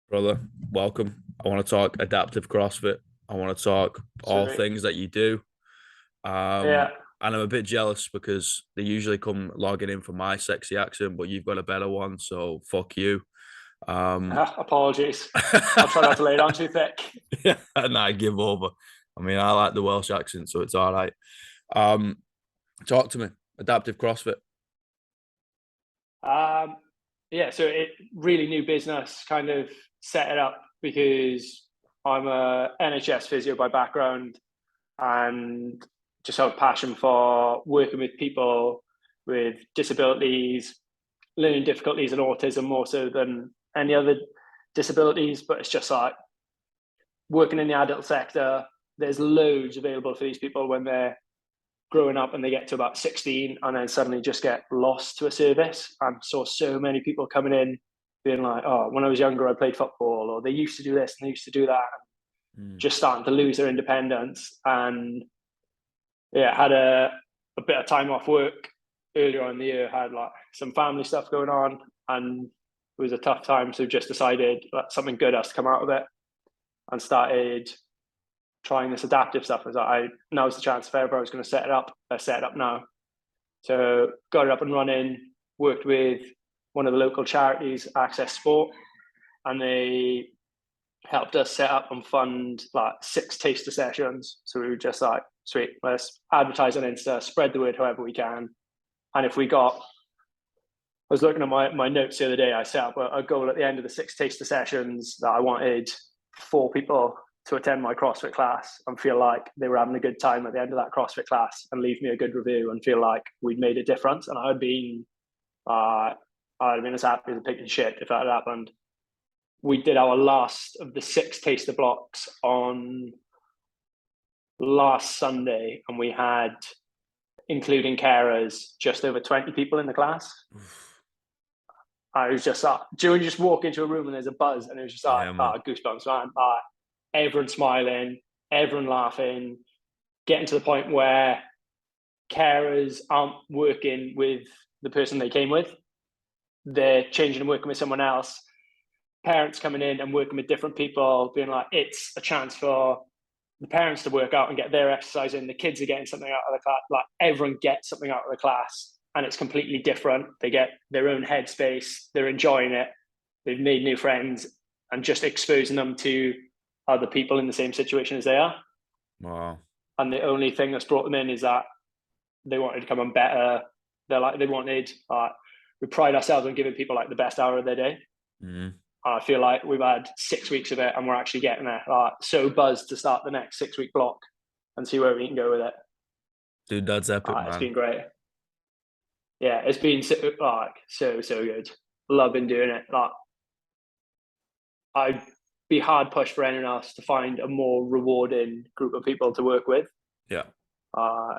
Brother, welcome. I want to talk adaptive CrossFit. I want to talk all Sweet. things that you do. Yeah. And I'm a bit jealous because they usually come logging in for my sexy accent, but you've got a better one, so fuck you. Um, Apologies. I'll try not to lay it on too thick. yeah, and I give over. I mean, I like the Welsh accent, so it's all right. Um, Talk to me. Adaptive CrossFit. Um, yeah, so it really new business kind of set it up because I'm a NHS physio by background and just have a passion for working with people with disabilities, learning difficulties and autism more so than any other disabilities. But it's just like working in the adult sector, there's loads available for these people when they're growing up and they get to about 16 and then suddenly just get lost to a service. I saw so many people coming in being like, oh, when I was younger, I played football, or they used to do this and they used to do that, Mm. just starting to lose their independence. And yeah, had a bit of time off work earlier on in the year, had like some family stuff going on, and it was a tough time. So just decided that something good has to come out of it and started trying this adaptive stuff. Was like, now's the chance if ever I was going to set it up, I set it up now. So got it up and running, worked with one of the local charities, Access Sport, and they helped us set up and fund like 6 taster sessions. So we were just like, sweet, let's advertise on Insta, spread the word however we can. And if we got, I was looking at my notes the other day, I set up a goal at the end of the 6 taster sessions that I wanted 4 people to attend my CrossFit class and feel like they were having a good time at the end of that CrossFit class and leave me a good review and feel like we'd made a difference. And I'd have been as happy as a pig in shit if that had happened. We did our last of the 6 taster blocks on last Sunday, and we had, including carers, just over 20 people in the class. I was just like, do you just walk into a room and there's a buzz, and it was just like, Yeah, man. goosebumps, man. Everyone smiling, everyone laughing, getting to the point where carers aren't working with the person they came with. They're changing and working with someone else. Parents coming in and working with different people, being like, it's a chance for the parents to work out and get their exercise in. The kids are getting something out of the class. Like everyone gets something out of the class, and it's completely different. They get their own headspace. They're enjoying it. They've made new friends, and just exposing them to other people in the same situation as they are. Wow. And the only thing that's brought them in is that they wanted to come on better. They wanted. We pride ourselves on giving people like the best hour of their day. Mm. I feel like we've had 6 weeks of it, and we're actually getting there. So buzzed to start the next 6-week block and see where we can go with it. Dude, that's epic, It's man. been great. Yeah, it's been so good. Loving doing it. I'd be hard pushed for anyone else to find a more rewarding group of people to work with. Yeah. Uh,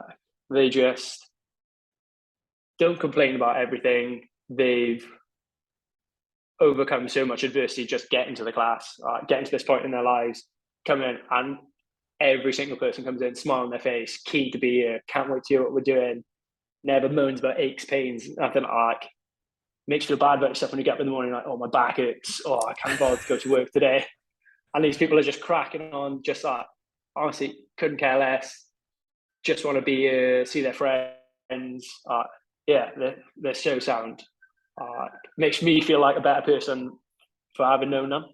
they just don't complain about everything. They've overcome so much adversity just getting to the class, getting to this point in their lives, coming in, and every single person comes in, smile on their face, keen to be here, can't wait to hear what we're doing, never moans about aches, pains, nothing like. Makes you feel bad about yourself when you get up in the morning, like, oh, my back hurts, oh, I can't bother to go to work today. And these people are just cracking on, just like, honestly, couldn't care less, just want to be here, see their friends. Yeah, they're so sound. Makes me feel like a better person for having known them.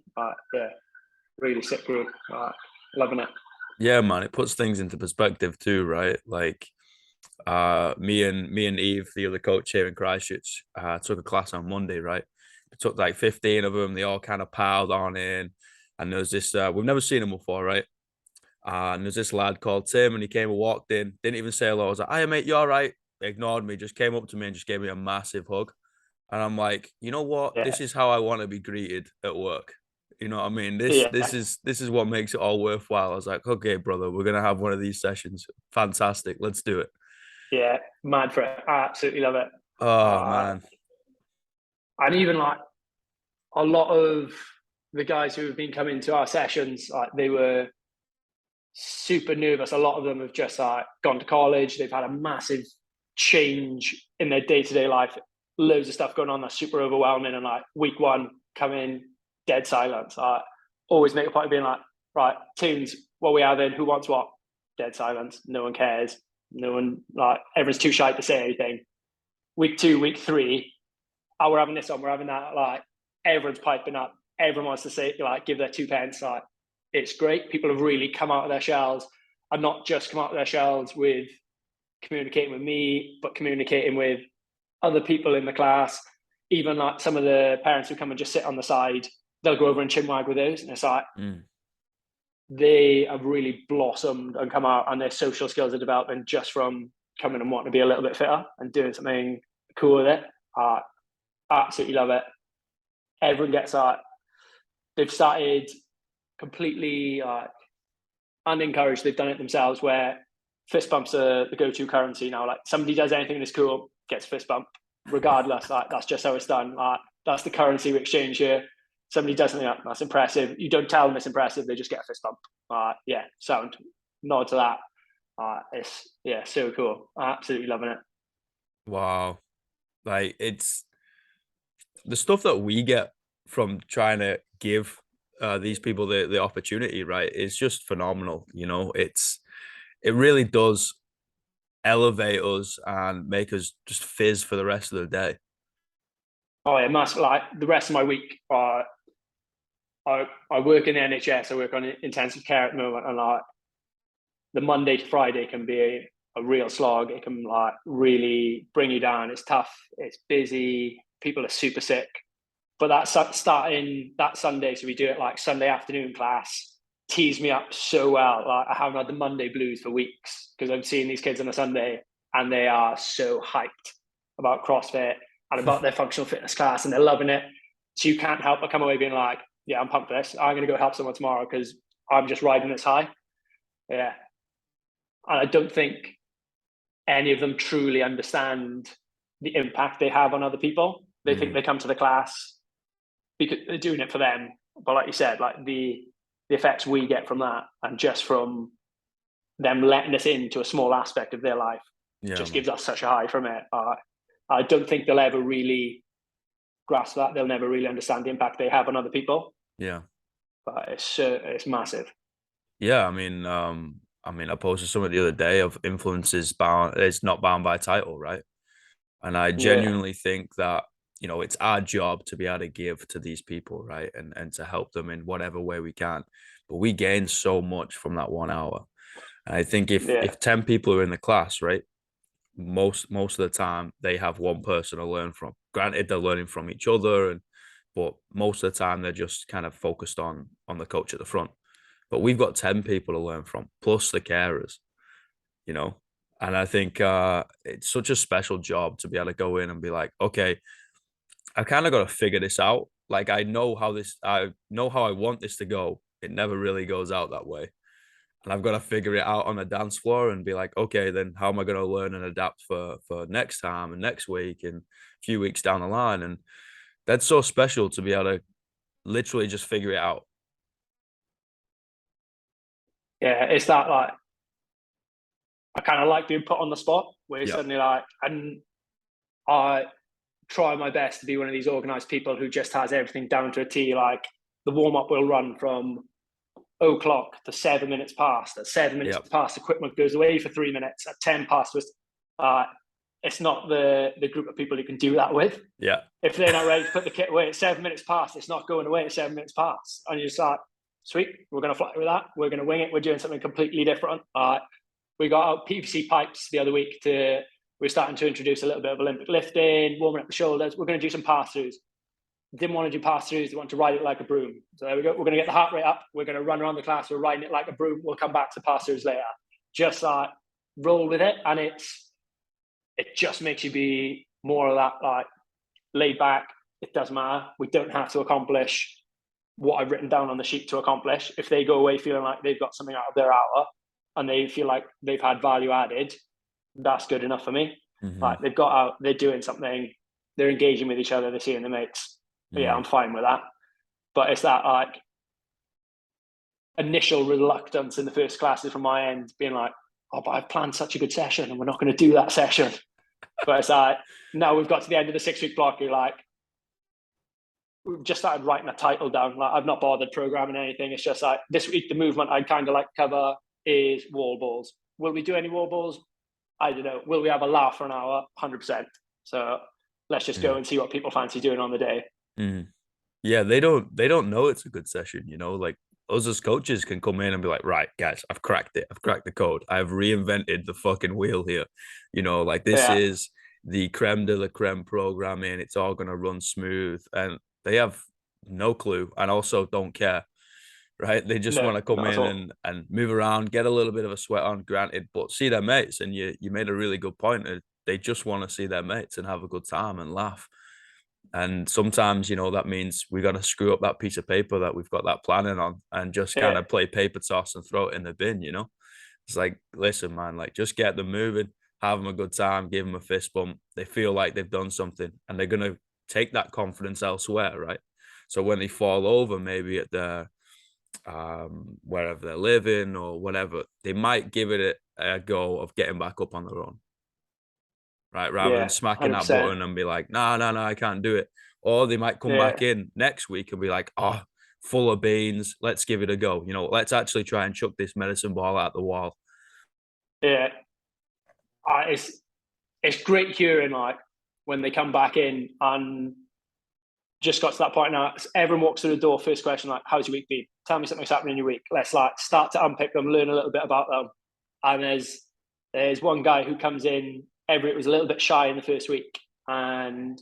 Yeah, really sick group. Loving it. Yeah, man, it puts things into perspective too, right? Like me and Eve, the other coach here in Christchurch, took a class on Monday, right? We took like 15 of them, they all kind of piled on in. And there's this we've never seen him before, right? And there's this lad called Tim, and he came and walked in, didn't even say hello. I was like, "Hey mate, you all right?" He ignored me, just came up to me and just gave me a massive hug. And I'm like, you know what? Yeah, This is how I want to be greeted at work. You know what I mean? This yeah, this is this is what makes it all worthwhile. I was like, okay, brother, we're gonna have one of these sessions. Fantastic. Let's do it. yeah. Mad for it. I absolutely love it. Oh Uh, man. and even like a lot of the guys who have been coming to our sessions, like they were super nervous. A lot of them have just gone to college. They've had a massive change in their day to day life. Loads of stuff going on that's super overwhelming. And like week one, come in, dead silence. I always make a point of being like, right, teams, what are we having? Who wants what? Dead silence. No one cares. No one, like, everyone's too shy to say anything. Week 2, week 3, oh, we're having this on, we're having that. Like, everyone's piping up. Everyone wants to say, like, give their 2 pence. Like, it's great. People have really come out of their shells, and not just come out of their shells with communicating with me, but communicating with other people in the class. Even like some of the parents who come and just sit on the side, they'll go over and chinwag with those. And it's like, they have really blossomed and come out, and their social skills are developing just from coming and wanting to be a little bit fitter and doing something cool with it. Absolutely love it. Everyone gets that. They've started completely unencouraged. They've done it themselves, where fist bumps are the go-to currency now. Like, somebody does anything that's cool, gets a fist bump, regardless. Like, that's just how it's done. That's the currency we exchange here. Somebody does something that's impressive. You don't tell them it's impressive; they just get a fist bump. Yeah, sound. Nod to that. It's so cool. Absolutely loving it. Wow. Like, it's the stuff that we get from trying to give these people the opportunity, right? It's just phenomenal. You know, it really does elevate us and make us just fizz for the rest of the day. Oh, it must. Like, the rest of my week, I work in the NHS. I work on intensive care at the moment, and like, the Monday to Friday can be a real slog. It can like really bring you down. It's tough. It's busy. People are super sick. But that's starting that Sunday, so we do it like Sunday afternoon class. Tees me up so well. Like, I haven't had the Monday blues for weeks, because I'm seeing these kids on a Sunday and they are so hyped about CrossFit and about their functional fitness class, and they're loving it. So you can't help but come away being like, yeah, I'm pumped for this. I'm going to go help someone tomorrow because I'm just riding this high. Yeah. And I don't think any of them truly understand the impact they have on other people. They think they come to the class because they're doing it for them. But like you said, like the effects we get from that, and just from them letting us into a small aspect of their life, gives us such a high from it. I don't think they'll ever really grasp that. They'll never really understand the impact they have on other people. Yeah. But it's massive. Yeah. I posted something the other day of influences bound. It's not bound by title, right? And I genuinely think that, you know, it's our job to be able to give to these people, right? And to help them in whatever way we can. But we gain so much from that 1 hour. And I think if 10 people are in the class, right, most of the time they have one person to learn from. Granted, they're learning from each other, but most of the time they're just kind of focused on the coach at the front. But we've got 10 people to learn from, plus the carers, you know. And I think it's such a special job to be able to go in and be like, okay, I kind of got to figure this out. Like, I know how I want this to go. It never really goes out that way. And I've got to figure it out on the dance floor and be like, okay, then how am I going to learn and adapt for next time and next week and a few weeks down the line? And that's so special to be able to literally just figure it out. Yeah, it's that, like, I kind of like being put on the spot where you're suddenly like, and I try my best to be one of these organized people who just has everything down to a T. Like, the warm up will run from 0:00 to 7 minutes past. At 7 minutes past, equipment goes away for 3 minutes. At 10 past, it's not the group of people you can do that with. Yeah. If they're not ready to put the kit away at 7 minutes past, it's not going away at 7 minutes past. And you're just like, sweet, we're going to fly with that. We're going to wing it. We're doing something completely different. We got out PVC pipes the other week. We're starting to introduce a little bit of Olympic lifting, warming up the shoulders. We're going to do some pass-throughs. Didn't want to do pass-throughs. They want to ride it like a broom. So there we go. We're going to get the heart rate up. We're going to run around the class. We're riding it like a broom. We'll come back to pass-throughs later. Just like roll with it. And it just makes you be more of that, like, laid back. It doesn't matter. We don't have to accomplish what I've written down on the sheet to accomplish. If they go away feeling like they've got something out of their hour and they feel like they've had value added, that's good enough for me. Like, they've got out, they're doing something, they're engaging with each other, they're seeing the mates. Yeah, I'm fine with that. But it's that, like, initial reluctance in the first classes from my end, being like, oh, but I've planned such a good session and we're not going to do that session. But it's like, now we've got to the end of the 6 week block, you're like, we've just started writing a title down. Like, I've not bothered programming anything. It's just like, this week the movement I'd kind of like to cover is wall balls. Will we do any wall balls? I don't know. Will we have a laugh for an hour? 100%. So let's just go and see what people fancy doing on the day. Yeah, they don't know it's a good session, like us as coaches can come in and be like, right, guys, I've cracked it. I've cracked the code. I've reinvented the fucking wheel here. Like this is the creme de la creme programming. It's all gonna run smooth. And they have no clue and also don't care. Right. They just want to come in and move around, get a little bit of a sweat on, granted, but see their mates. And you made a really good point. They just want to see their mates and have a good time and laugh. And sometimes, that means we got to screw up that piece of paper that we've got that planning on and just kind of play paper toss and throw it in the bin, It's like, listen, man, like just get them moving, have them a good time, give them a fist bump. They feel like they've done something and they're going to take that confidence elsewhere, right? So when they fall over, maybe at the wherever they're living or whatever, they might give it a go of getting back up on their own. Right, rather than smacking 100%. That button and be like, no, I can't do it. Or they might come back in next week and be like, oh, full of beans, let's give it a go. Let's actually try and chuck this medicine ball out the wall. Yeah. It's great hearing, like, when they come back in and just got to that point now, everyone walks through the door, first question, like, how's your week been? Tell me something's happening in your week. Let's like start to unpick them, learn a little bit about them. And there's one guy who comes in, Everett was a little bit shy in the first week, and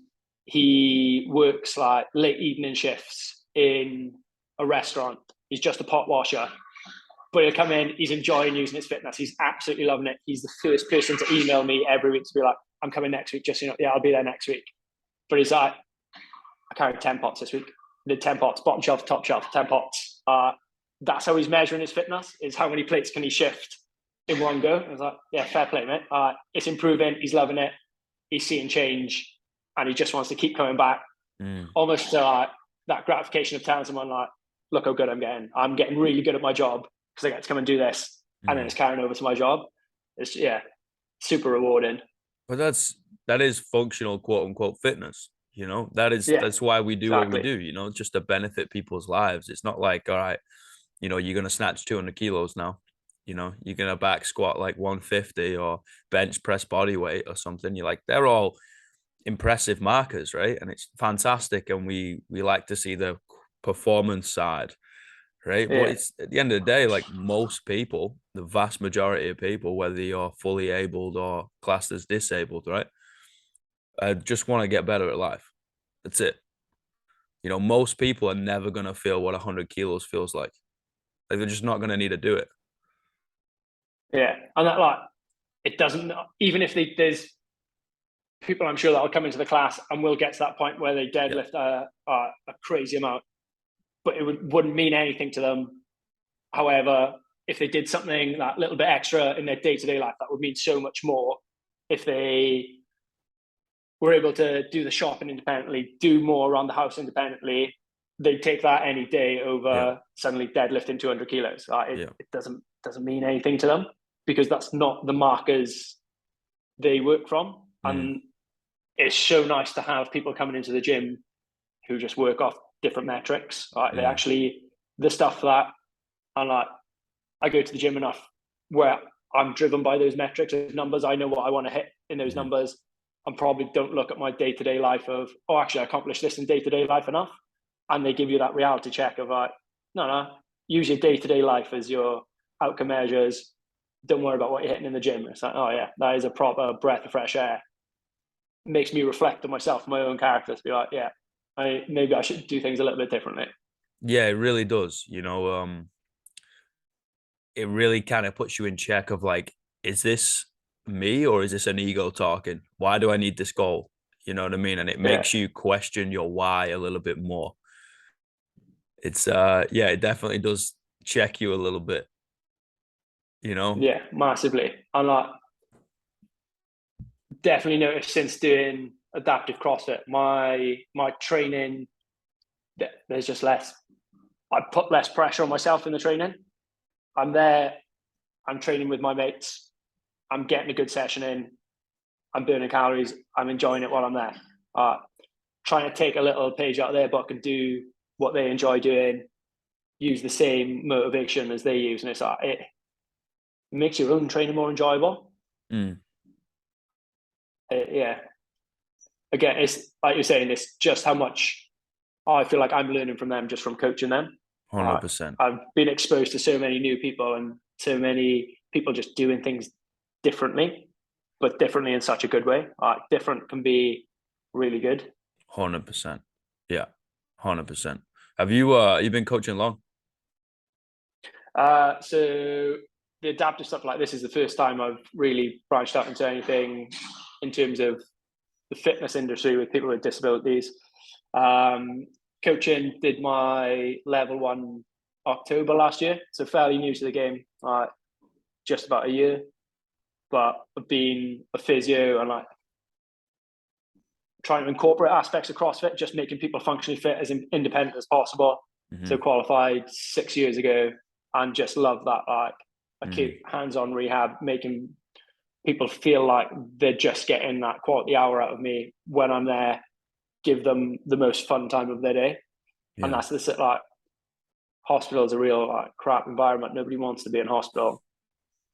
he works like late evening shifts in a restaurant. He's just a pot washer, but he'll come in, he's enjoying using his fitness. He's absolutely loving it. He's the first person to email me every week to be like, I'm coming next week, just, I'll be there next week. But he's like, I carried 10 pots this week. Did 10 pots, bottom shelf, top shelf, 10 pots. That's how he's measuring his fitness, is how many plates can he shift in one go. I was like, yeah, fair play, mate. It's improving. He's loving it. He's seeing change, and he just wants to keep coming back. Almost that gratification of telling someone, like, look how good I'm getting. I'm getting really good at my job because I get to come and do this, and then it's carrying over to my job. It's super rewarding. But that is functional, quote unquote, fitness. That's why we do what we do. Just to benefit people's lives. It's not like, all right, you're gonna snatch 200 kilos now. You're going to back squat like 150 or bench press body weight or something. You're like, they're all impressive markers, right? And it's fantastic. And we like to see the performance side, right? But it's at the end of the day, like most people, the vast majority of people, whether you're fully abled or classed as disabled, right? Just want to get better at life. That's it. Most people are never going to feel what 100 kilos feels like. Like they're just not going to need to do it. Yeah, and that, like, it doesn't, even if there's people I'm sure that'll come into the class and we'll get to that point where they deadlift a crazy amount, but it wouldn't mean anything to them. However, if they did something that little bit extra in their day-to-day life, that would mean so much more. If they were able to do the shopping independently, do more around the house independently, they'd take that any day over suddenly deadlifting 200 kilos. It doesn't mean anything to them, because that's not the markers they work from. And it's so nice to have people coming into the gym who just work off different metrics. They actually, the stuff that, and like, I go to the gym enough where I'm driven by those metrics and numbers. I know what I want to hit in those numbers, and probably don't look at my day-to-day life of, oh, actually I accomplished this in day-to-day life enough. And they give you that reality check of like, no, use your day-to-day life as your outcome measures. Don't worry about what you're hitting in the gym. It's like, oh yeah, that is a proper breath of fresh air. It makes me reflect on myself, my own character, to be like, yeah, maybe I should do things a little bit differently. Yeah, it really does. It really kind of puts you in check of like, is this me or is this an ego talking? Why do I need this goal? You know what I mean? And it makes you question your why a little bit more. It's it definitely does check you a little bit. Yeah, massively. And like, definitely noticed since doing adaptive CrossFit, my training, there's just less. I put less pressure on myself in the training. I'm there, I'm training with my mates, I'm getting a good session in, I'm burning calories, I'm enjoying it while I'm there. trying to take a little page out of their book and do what they enjoy doing, use the same motivation as they use. And it's like, it makes your own training more enjoyable. Yeah. Again, it's like you're saying, it's just how much I feel like I'm learning from them just from coaching them. 100%. I've been exposed to so many new people and so many people just doing things differently, but differently in such a good way. Different can be really good. 100%. Yeah, 100%. Have you been coaching long? So the adaptive stuff like this is the first time I've really branched out into anything in terms of the fitness industry with people with disabilities. Coaching, did my level 1 October last year, so fairly new to the game, just about a year. But I've been a physio and like trying to incorporate aspects of CrossFit, just making people functionally fit as independent as possible. So qualified 6 years ago, and just love that. Like I keep hands-on rehab, making people feel like they're just getting that quality hour out of me when I'm there, give them the most fun time of their day. Yeah. And that's the like, hospital is a real like crap environment. Nobody wants to be in hospital.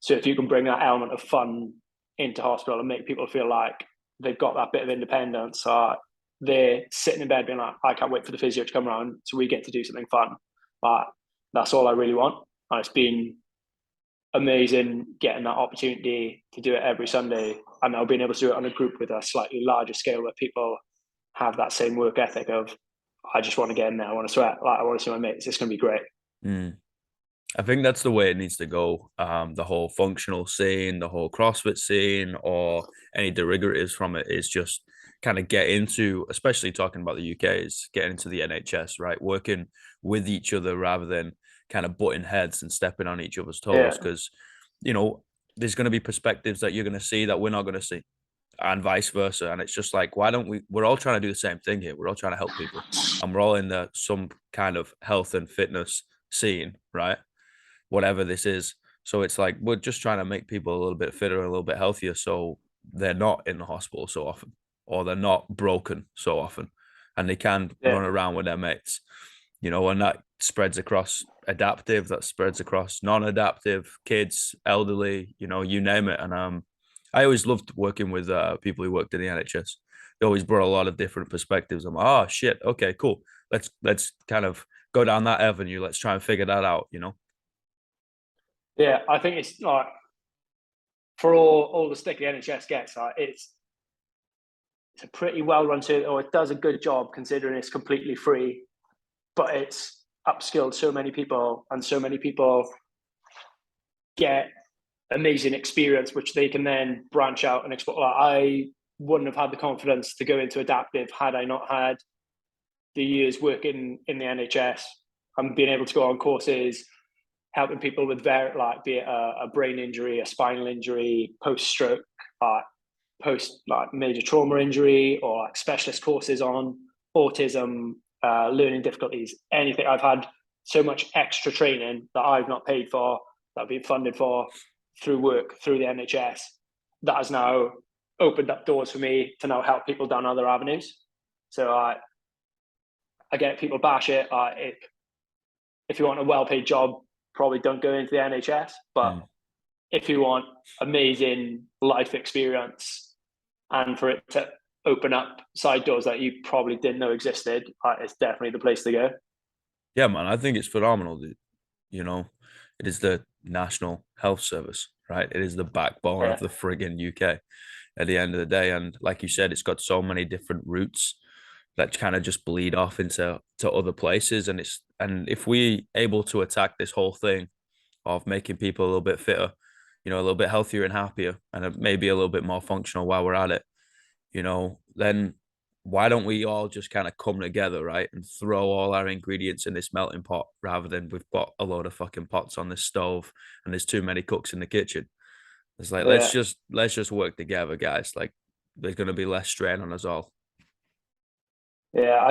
So if you can bring that element of fun into hospital and make people feel like they've got that bit of independence, they're sitting in bed being like, I can't wait for the physio to come around so we get to do something fun. That's all I really want. And it's been amazing getting that opportunity to do it every Sunday, and now being able to do it on a group with a slightly larger scale where people have that same work ethic of, I just want to get in there, I want to sweat, like I want to see my mates, it's going to be great. I think that's the way it needs to go. The whole functional scene, the whole CrossFit scene, or any derivatives from it is just kind of get into, especially talking about the UK, is getting into the NHS, right? Working with each other rather than kind of butting heads and stepping on each other's toes. Because, you know, there's going to be perspectives that you're going to see that we're not going to see, and vice versa. And it's just like, why don't we're all trying to do the same thing here. We're all trying to help people, and we're all in some kind of health and fitness scene, right? Whatever this is. So it's like, we're just trying to make people a little bit fitter, a little bit healthier, so they're not in the hospital so often, or they're not broken so often, and they can run around with their mates, you know, and that spreads across adaptive, that spreads across non-adaptive, kids, elderly, you know, you name it. And I always loved working with people who worked in the NHS. They always brought a lot of different perspectives. I'm like, oh shit, okay, cool. Let's kind of go down that avenue. Let's try and figure that out, you know? Yeah, I think it's like, for all the stick the NHS gets, it's a pretty well-run service, or it does a good job considering it's completely free, but it's upskilled so many people, and so many people get amazing experience, which they can then branch out and explore. Like, I wouldn't have had the confidence to go into adaptive had I not had the years working in the NHS and being able to go on courses, helping people with like be it a brain injury, a spinal injury, post-stroke, post like major trauma injury, or like specialist courses on autism, learning difficulties, anything. I've had so much extra training that I've not paid for, that I've been funded for through work through the NHS, that has now opened up doors for me to now help people down other avenues. So I get people bash it. If you want a well-paid job, probably don't go into the NHS. But if you want amazing life experience and for it to open up side doors that you probably didn't know existed, it's definitely the place to go. Yeah, man, I think it's phenomenal. You know, it is the National Health Service, right? It is the backbone of the friggin' UK at the end of the day. And like you said, it's got so many different routes that kind of just bleed off into other places. And if we able to attack this whole thing of making people a little bit fitter, you know, a little bit healthier and happier, and maybe a little bit more functional while we're at it, you know, then why don't we all just kind of come together, right, and throw all our ingredients in this melting pot rather than we've got a load of fucking pots on this stove and there's too many cooks in the kitchen. It's like, let's just work together, guys. Like, there's going to be less strain on us all. Yeah,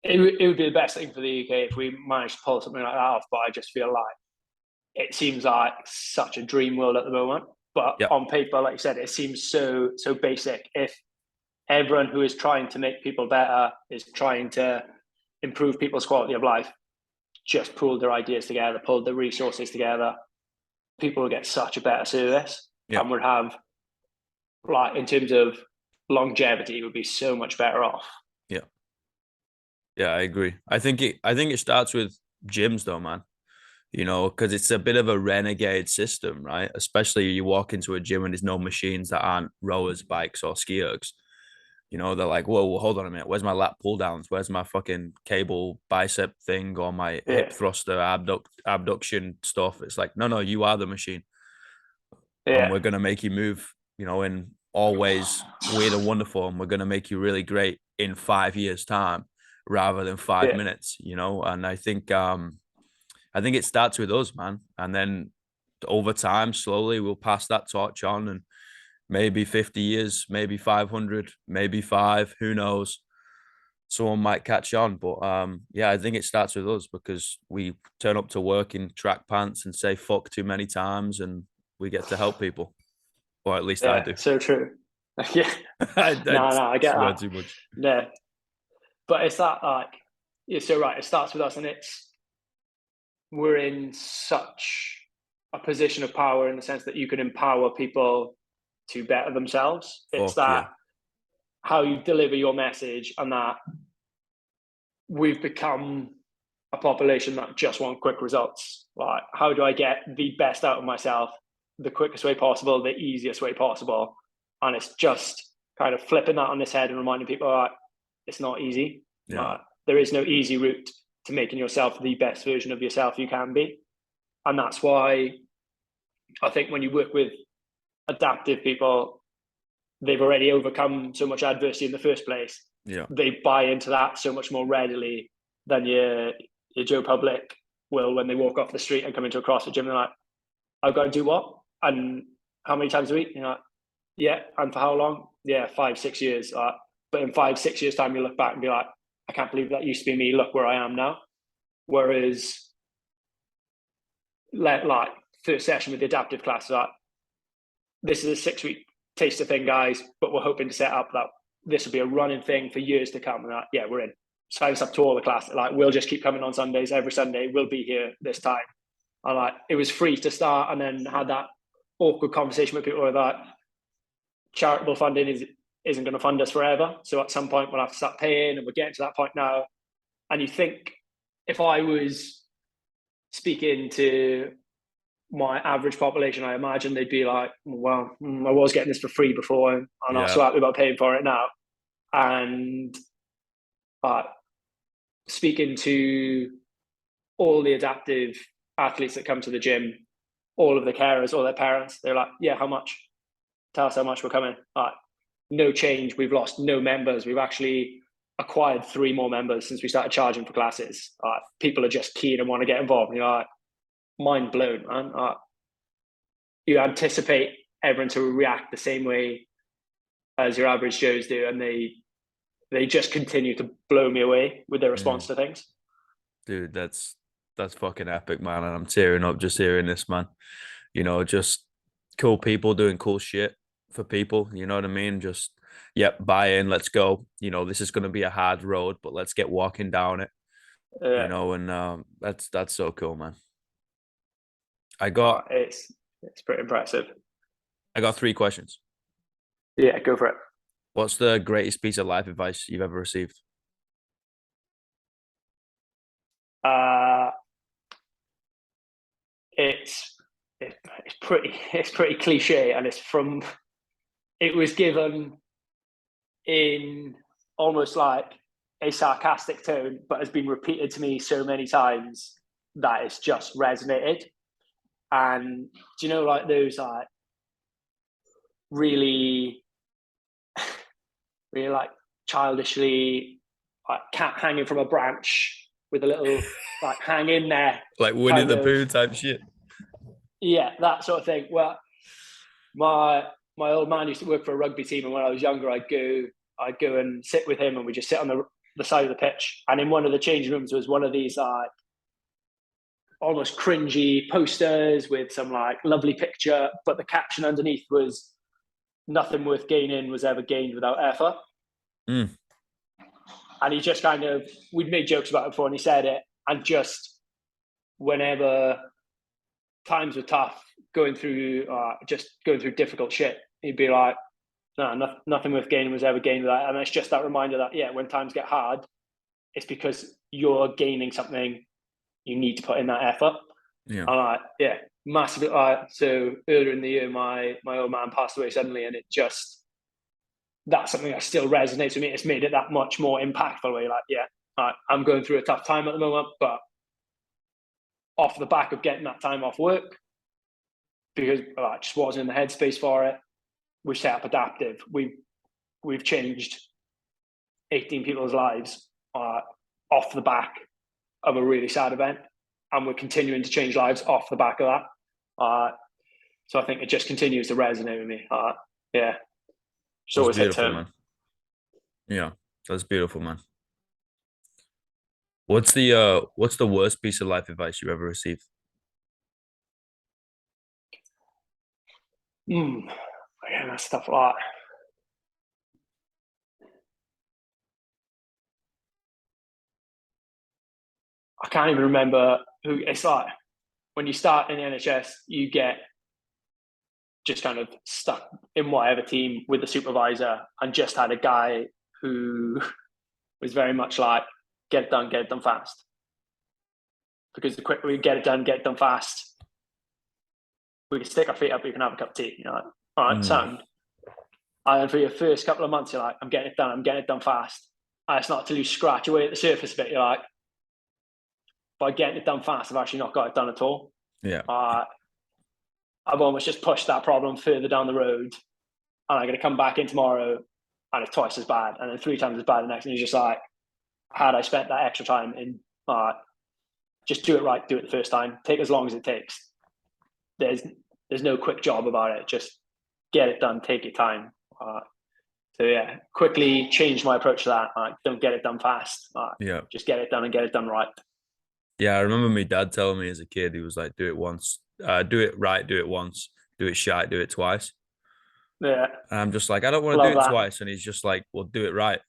it would be the best thing for the UK if we managed to pull something like that off. But I just feel like it seems like such a dream world at the moment. But on paper, like you said, it seems so basic. If everyone who is trying to make people better, is trying to improve people's quality of life, just pulled their ideas together, pulled the resources together, people will get such a better service, and would have, like, in terms of longevity, would be so much better off. Yeah, I agree. I think it starts with gyms though, man. You know, because it's a bit of a renegade system, right? Especially you walk into a gym and there's no machines that aren't rowers, bikes, or ski ergs. You know, they're like, whoa, hold on a minute. Where's my lat pull downs? Where's my fucking cable bicep thing or my hip thruster abduction stuff? It's like, no, you are the machine. And we're gonna make you move, you know, in all ways weird and wonderful, and we're gonna make you really great in 5 years' time rather than 5 minutes, you know. And I think it starts with us, man. And then over time, slowly we'll pass that torch on, and maybe 50 years, maybe 500, maybe 5, who knows? Someone might catch on. But I think it starts with us, because we turn up to work in track pants and say fuck too many times, and we get to help people. Or at least I do. So true. Yeah. I get that. Too much. No. But it's that, like, you're so right. It starts with us, and we're in such a position of power in the sense that you can empower people to better themselves. It's how you deliver your message, and that we've become a population that just want quick results. Like, how do I get the best out of myself the quickest way possible, the easiest way possible? And it's just kind of flipping that on its head and reminding people that it's not easy. There is no easy route to making yourself the best version of yourself you can be. And that's why I think when you work with adaptive people, they've already overcome so much adversity in the first place. They buy into that so much more readily than your Joe Public will when they walk off the street and come into a CrossFit gym. They're like, I've got to do what? And how many times a week? You're like, yeah. And for how long? Yeah, 5-6 years. But in 5-6 years' time, you look back and be like, I can't believe that used to be me. Look where I am now. Whereas, like, first session with the adaptive class, like, this is a 6-week taster thing, guys, but we're hoping to set up that this will be a running thing for years to come. And like, yeah, we're in. Sign us up to all the classes. Like, we'll just keep coming on Sundays. Every Sunday, we'll be here this time. And like, it was free to start, and then had that awkward conversation with people that charitable funding isn't going to fund us forever. So at some point we'll have to start paying, and we're getting to that point now. And you think, if I was speaking to my average population, I imagine they'd be like, well, I was getting this for free before, and I'm not so happy about paying for it now. And speaking to all the adaptive athletes that come to the gym, all of the carers, all their parents, they're like, yeah, how much? Tell us how much we're coming. No change. We've lost no members. We've actually acquired 3 more members since we started charging for classes. People are just keen and want to get involved. You're like, mind blown, man. You anticipate everyone to react the same way as your average Joes do, and they just continue to blow me away with their response to things. Dude, that's fucking epic, man. And I'm tearing up just hearing this, man. You know, just cool people doing cool shit for people. You know what I mean? Just, buy in, let's go. You know, this is going to be a hard road, but let's get walking down it. You know, and that's so cool, man. It's pretty impressive. I got 3 questions. Yeah, go for it. What's the greatest piece of life advice you've ever received? It's pretty cliche, and it was given in almost like a sarcastic tone, but has been repeated to me so many times that it's just resonated. And do you know, like, those like really like childishly, like, cat hanging from a branch with a little like hang in there, like Winnie the Pooh type shit? Yeah, that sort of thing. Well, my old man used to work for a rugby team, and when I was younger, I'd go and sit with him, and we just sit on the side of the pitch. And in one of the changing rooms was one of these almost cringy posters with some like lovely picture, but the caption underneath was, "Nothing worth gaining was ever gained without effort." Mm. And he just kind of, we'd made jokes about it before and he said it. And just whenever times were tough, going through difficult shit, he'd be like, no, nothing worth gaining was ever gained with that. And it's just that reminder that, yeah, when times get hard, it's because you're gaining something, you need to put in that effort. Yeah. And yeah, massively. So earlier in the year, my old man passed away suddenly, and that's something that still resonates with me. It's made it that much more impactful. Where you're like, yeah, I'm going through a tough time at the moment, but off the back of getting that time off work, because I just wasn't in the headspace for it, we set up Adaptive. We've changed 18 people's lives off the back of a really sad event, and we're continuing to change lives off the back of that. So I think it just continues to resonate with me. Yeah, it's always hits home. Man. Yeah, that's beautiful, man. What's the worst piece of life advice you ever received? Yeah, that's stuff like that. I can't even remember who. It's like when you start in the NHS, you get just kind of stuck in whatever team with the supervisor, and just had a guy who was very much like, get it done fast. Because the quicker we get it done fast, we can stick our feet up, we can have a cup of tea. You're like, all right, sound. And then for your first couple of months, you're like, I'm getting it done fast. And it's not till you scratch away at the surface of it, you're like, by getting it done fast, I've actually not got it done at all. Yeah. I've almost just pushed that problem further down the road, and I'm going to come back in tomorrow and it's twice as bad, and then 3 times as bad the next. And you're just like, had I spent that extra time in, just do it right, do it the first time, take as long as it takes. There's no quick job about it. Just get it done, take your time. So yeah, quickly changed my approach to that. Don't get it done fast. Yeah. Just get it done and get it done right. Yeah, I remember my dad telling me as a kid, he was like, do it once, do it right, do it once, do it shite, do it twice. Yeah. And I'm just like, I don't want to do it twice. And he's just like, well, do it right.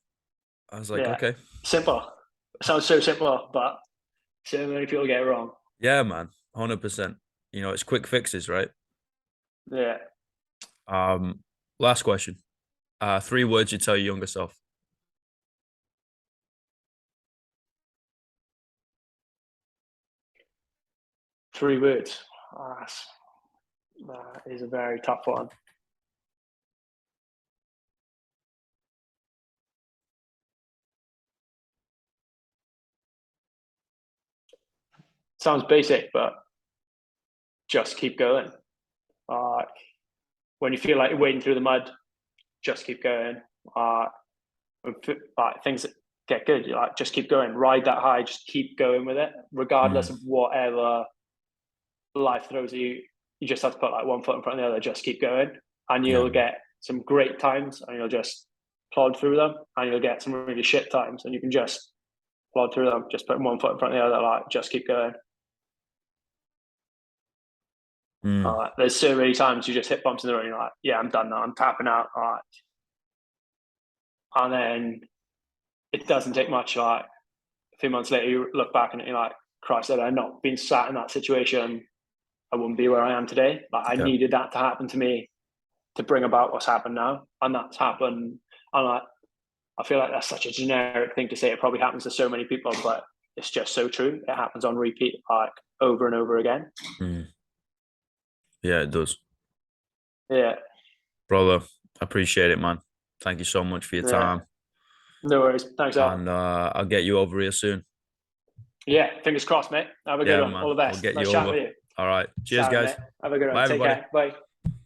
I was like, okay. Simple. It sounds so simple, but so many people get it wrong. Yeah, man. 100%. You know, it's quick fixes, right? Yeah. Last question. 3 words you tell your younger self. 3 words. That is a very tough one. Sounds basic, but just keep going. When you feel like you're wading through the mud, just keep going. When things get good, you're like, just keep going. Ride that high, just keep going with it, regardless of whatever life throws at you. You just have to put like one foot in front of the other, just keep going, and you'll get some great times, and you'll just plod through them, and you'll get some really shit times, and you can just plod through them, just putting one foot in front of the other, like, just keep going. There's so many times you just hit bumps in the road and you're like, yeah, I'm done now, I'm tapping out. And then it doesn't take much. Like a few months later, you look back and you're like, Christ, had I not been sat in that situation, I wouldn't be where I am today. Like I needed that to happen to me to bring about what's happened now. And that's happened. And I feel like that's such a generic thing to say. It probably happens to so many people, but it's just so true. It happens on repeat, like over and over again. Yeah, it does. Yeah. Brother, I appreciate it, man. Thank you so much for your time. No worries. Thanks, Al. And I'll get you over here soon. Yeah, fingers crossed, mate. Have a good one. Man. All the best. We'll get you over. All right. Cheers, guys. Mate. Have a good one. Bye, Take everybody. care. Bye.